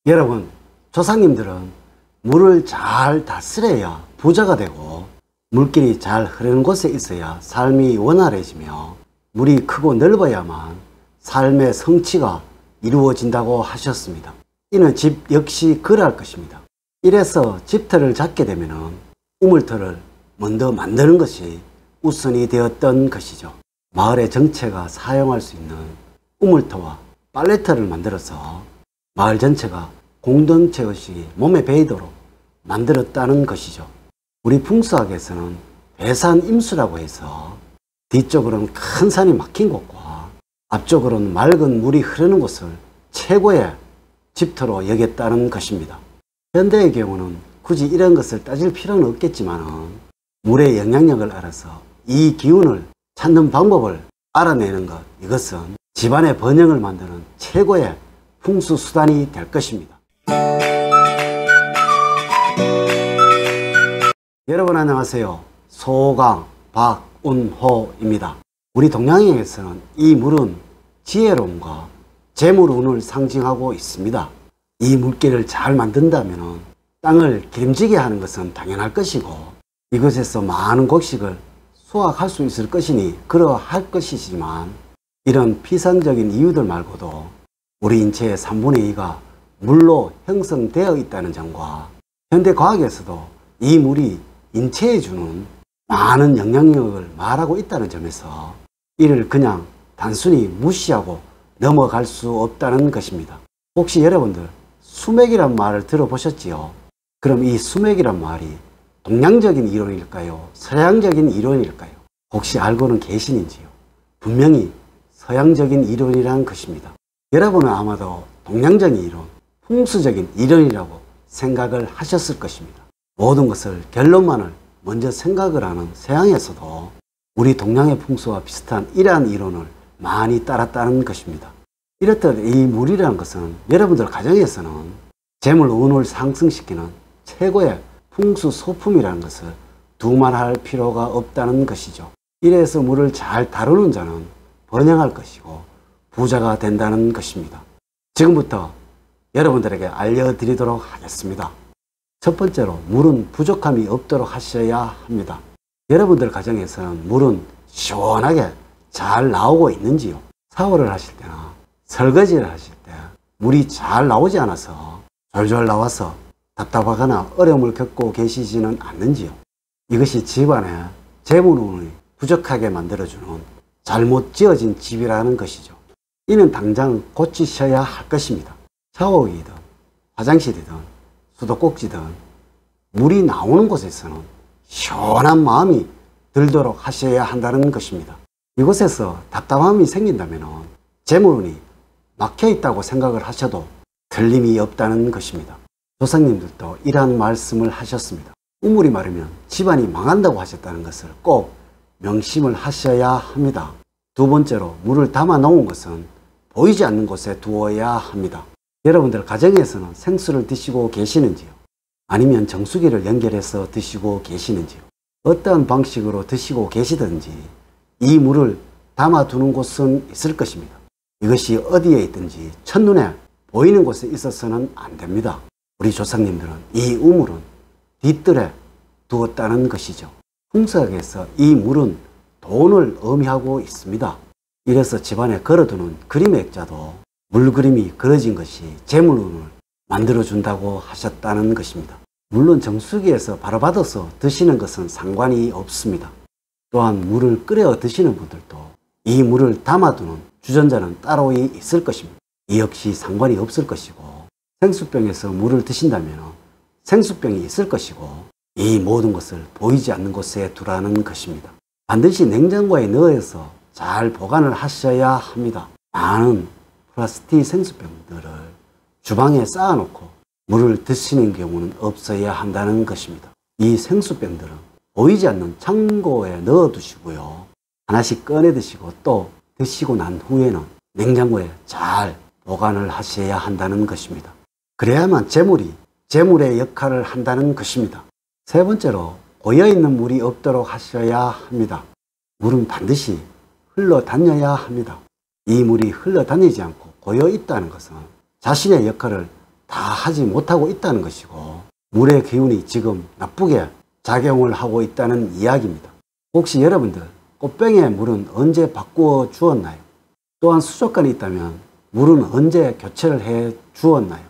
여러분, 조상님들은 물을 잘 다스려야 부자가 되고 물길이 잘 흐르는 곳에 있어야 삶이 원활해지며 물이 크고 넓어야만 삶의 성취가 이루어진다고 하셨습니다. 이는 집 역시 그러할 것입니다. 이래서 집터를 잡게 되면 우물터를 먼저 만드는 것이 우선이 되었던 것이죠. 마을의 정체가 사용할 수 있는 우물터와 빨래터를 만들어서 마을 전체가 공동체 의식이 몸에 배이도록 만들었다는 것이죠. 우리 풍수학에서는 배산임수라고 해서 뒤쪽으로는 큰 산이 막힌 곳과 앞쪽으로는 맑은 물이 흐르는 곳을 최고의 집터로 여겼다는 것입니다. 현대의 경우는 굳이 이런 것을 따질 필요는 없겠지만 물의 영향력을 알아서 이 기운을 찾는 방법을 알아내는 것, 이것은 집안의 번영을 만드는 최고의 풍수수단이 될 것입니다. 여러분 안녕하세요. 소강 박운호입니다. 우리 동양에서는 이 물은 지혜로움과 재물운을 상징하고 있습니다. 이 물길을 잘 만든다면 땅을 기름지게 하는 것은 당연할 것이고 이것에서 많은 곡식을 수확할 수 있을 것이니 그러할 것이지만 이런 피상적인 이유들 말고도 우리 인체의 3분의 2가 물로 형성되어 있다는 점과 현대 과학에서도 이 물이 인체에 주는 많은 영향력을 말하고 있다는 점에서 이를 그냥 단순히 무시하고 넘어갈 수 없다는 것입니다. 혹시 여러분들 수맥이란 말을 들어보셨지요? 그럼 이 수맥이란 말이 동양적인 이론일까요? 서양적인 이론일까요? 혹시 알고는 계시는지요? 분명히 서양적인 이론이라는 것입니다. 여러분은 아마도 동양적인 이론, 풍수적인 이론이라고 생각을 하셨을 것입니다. 모든 것을 결론만을 먼저 생각을 하는 서양에서도 우리 동양의 풍수와 비슷한 이러한 이론을 많이 따랐다는 것입니다. 이렇듯 이 물이라는 것은 여러분들 가정에서는 재물 운을 상승시키는 최고의 풍수 소품이라는 것을 두말할 필요가 없다는 것이죠. 이래서 물을 잘 다루는 자는 번영할 것이고 부자가 된다는 것입니다. 지금부터 여러분들에게 알려드리도록 하겠습니다. 첫 번째로 물은 부족함이 없도록 하셔야 합니다. 여러분들 가정에서는 물은 시원하게 잘 나오고 있는지요? 샤워를 하실 때나 설거지를 하실 때 물이 잘 나오지 않아서 졸졸 나와서 답답하거나 어려움을 겪고 계시지는 않는지요? 이것이 집안에 재물운이 부족하게 만들어주는 잘못 지어진 집이라는 것이죠. 이는 당장 고치셔야 할 것입니다. 샤워기든 화장실이든 수도꼭지든 물이 나오는 곳에서는 시원한 마음이 들도록 하셔야 한다는 것입니다. 이곳에서 답답함이 생긴다면 재물운이 막혀 있다고 생각을 하셔도 틀림이 없다는 것입니다. 조상님들도 이러한 말씀을 하셨습니다. 우물이 마르면 집안이 망한다고 하셨다는 것을 꼭 명심을 하셔야 합니다. 두 번째로 물을 담아 놓은 것은 보이지 않는 곳에 두어야 합니다. 여러분들 가정에서는 생수를 드시고 계시는지요? 아니면 정수기를 연결해서 드시고 계시는지요? 어떠한 방식으로 드시고 계시든지 이 물을 담아두는 곳은 있을 것입니다. 이것이 어디에 있든지 첫눈에 보이는 곳에 있어서는 안 됩니다. 우리 조상님들은 이 우물은 뒷뜰에 두었다는 것이죠. 풍수학에서 이 물은 돈을 의미하고 있습니다. 이래서 집안에 걸어두는 그림의 액자도 물그림이 그려진 것이 재물운을 만들어준다고 하셨다는 것입니다. 물론 정수기에서 바로 받아서 드시는 것은 상관이 없습니다. 또한 물을 끓여 드시는 분들도 이 물을 담아두는 주전자는 따로 있을 것입니다. 이 역시 상관이 없을 것이고 생수병에서 물을 드신다면 생수병이 있을 것이고 이 모든 것을 보이지 않는 곳에 두라는 것입니다. 반드시 냉장고에 넣어서 잘 보관을 하셔야 합니다. 많은 플라스틱 생수병들을 주방에 쌓아놓고 물을 드시는 경우는 없어야 한다는 것입니다. 이 생수병들은 보이지 않는 창고에 넣어 두시고요. 하나씩 꺼내 드시고 또 드시고 난 후에는 냉장고에 잘 보관을 하셔야 한다는 것입니다. 그래야만 재물의 역할을 한다는 것입니다. 세 번째로 고여있는 물이 없도록 하셔야 합니다. 물은 반드시 흘러다녀야 합니다. 이 물이 흘러다니지 않고 고여있다는 것은 자신의 역할을 다 하지 못하고 있다는 것이고 물의 기운이 지금 나쁘게 작용을 하고 있다는 이야기입니다. 혹시 여러분들 꽃병의 물은 언제 바꾸어 주었나요? 또한 수족관이 있다면 물은 언제 교체를 해 주었나요?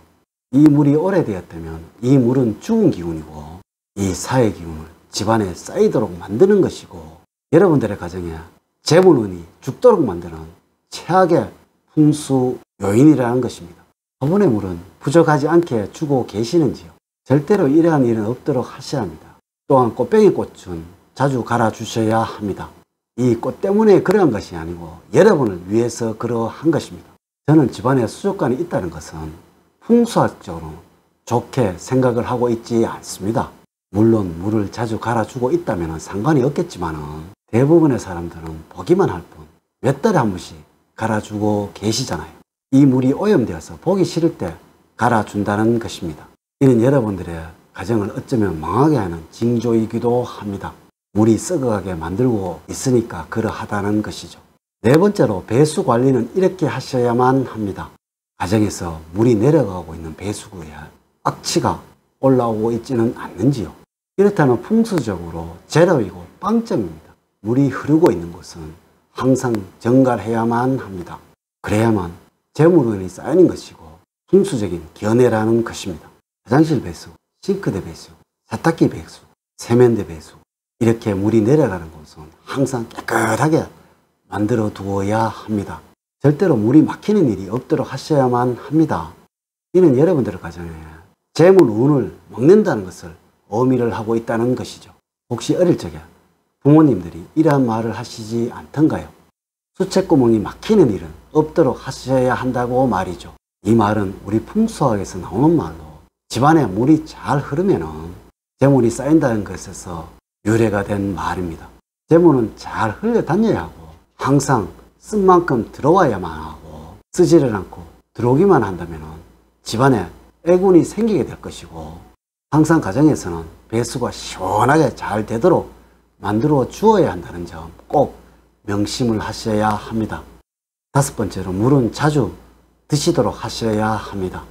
이 물이 오래되었다면 이 물은 죽은 기운이고 이 사의 기운을 집안에 쌓이도록 만드는 것이고 여러분들의 가정에 재물운이 죽도록 만드는 최악의 풍수 요인이라는 것입니다. 화분의 물은 부족하지 않게 주고 계시는지요? 절대로 이러한 일은 없도록 하셔야 합니다. 또한 꽃병의 꽃은 자주 갈아주셔야 합니다. 이 꽃 때문에 그러한 것이 아니고 여러분을 위해서 그러한 것입니다. 저는 집안에 수족관이 있다는 것은 풍수학적으로 좋게 생각을 하고 있지 않습니다. 물론 물을 자주 갈아주고 있다면 상관이 없겠지만 대부분의 사람들은 보기만 할 뿐 몇 달에 한 번씩 갈아주고 계시잖아요. 이 물이 오염되어서 보기 싫을 때 갈아준다는 것입니다. 이는 여러분들의 가정을 어쩌면 망하게 하는 징조이기도 합니다. 물이 썩어가게 만들고 있으니까 그러하다는 것이죠. 네 번째로 배수 관리는 이렇게 하셔야만 합니다. 가정에서 물이 내려가고 있는 배수구에 악취가 올라오고 있지는 않는지요? 이렇다면 풍수적으로 제로이고 빵점입니다. 물이 흐르고 있는 곳은 항상 정갈해야만 합니다. 그래야만 재물운이 쌓이는 것이고 풍수적인 견해라는 것입니다. 화장실 배수, 싱크대 배수, 세탁기 배수, 세면대 배수 이렇게 물이 내려가는 곳은 항상 깨끗하게 만들어 두어야 합니다. 절대로 물이 막히는 일이 없도록 하셔야만 합니다. 이는 여러분들의 가정에 재물운을 먹는다는 것을 의미를 하고 있다는 것이죠. 혹시 어릴 적에 부모님들이 이러한 말을 하시지 않던가요? 수채구멍이 막히는 일은 없도록 하셔야 한다고 말이죠. 이 말은 우리 풍수학에서 나오는 말로 집안에 물이 잘 흐르면 재물이 쌓인다는 것에서 유래가 된 말입니다. 재물은 잘 흘러다녀야 하고 항상 쓴 만큼 들어와야만 하고 쓰지를 않고 들어오기만 한다면 집안에 애군이 생기게 될 것이고 항상 가정에서는 배수가 시원하게 잘 되도록 만들어 주어야 한다는 점 꼭 명심을 하셔야 합니다. 다섯 번째로 물은 자주 드시도록 하셔야 합니다.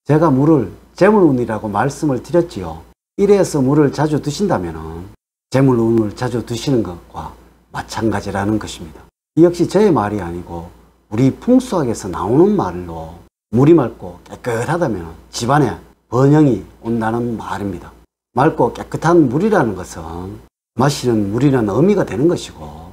제가 물을 재물운이라고 말씀을 드렸지요. 이래서 물을 자주 드신다면 재물운을 자주 드시는 것과 마찬가지라는 것입니다. 이 역시 저의 말이 아니고 우리 풍수학에서 나오는 말로 물이 맑고 깨끗하다면 집안에 번영이 온다는 말입니다. 맑고 깨끗한 물이라는 것은 마시는 물이라는 의미가 되는 것이고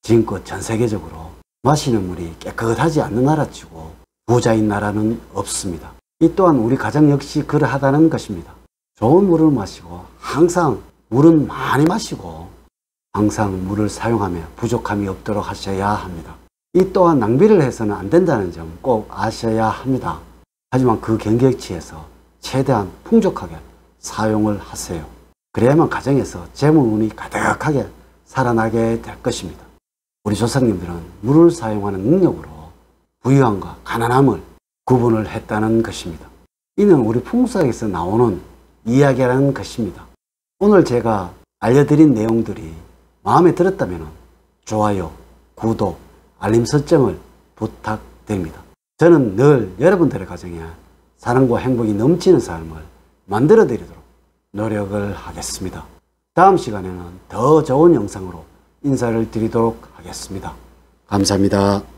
지금껏 전 세계적으로 마시는 물이 깨끗하지 않는 나라치고 부자인 나라는 없습니다. 이 또한 우리 가정 역시 그러하다는 것입니다. 좋은 물을 마시고 항상 물은 많이 마시고 항상 물을 사용하며 부족함이 없도록 하셔야 합니다. 이 또한 낭비를 해서는 안 된다는 점 꼭 아셔야 합니다. 하지만 그 경계치에서 최대한 풍족하게 사용을 하세요. 그래야만 가정에서 재물운이 가득하게 살아나게 될 것입니다. 우리 조상님들은 물을 사용하는 능력으로 부유함과 가난함을 구분을 했다는 것입니다. 이는 우리 풍수학에서 나오는 이야기라는 것입니다. 오늘 제가 알려드린 내용들이 마음에 들었다면 좋아요, 구독, 알림 설정을 부탁드립니다. 저는 늘 여러분들의 가정에 사랑과 행복이 넘치는 삶을 만들어 드리도록 노력을 하겠습니다. 다음 시간에는 더 좋은 영상으로 인사를 드리도록 하겠습니다. 감사합니다.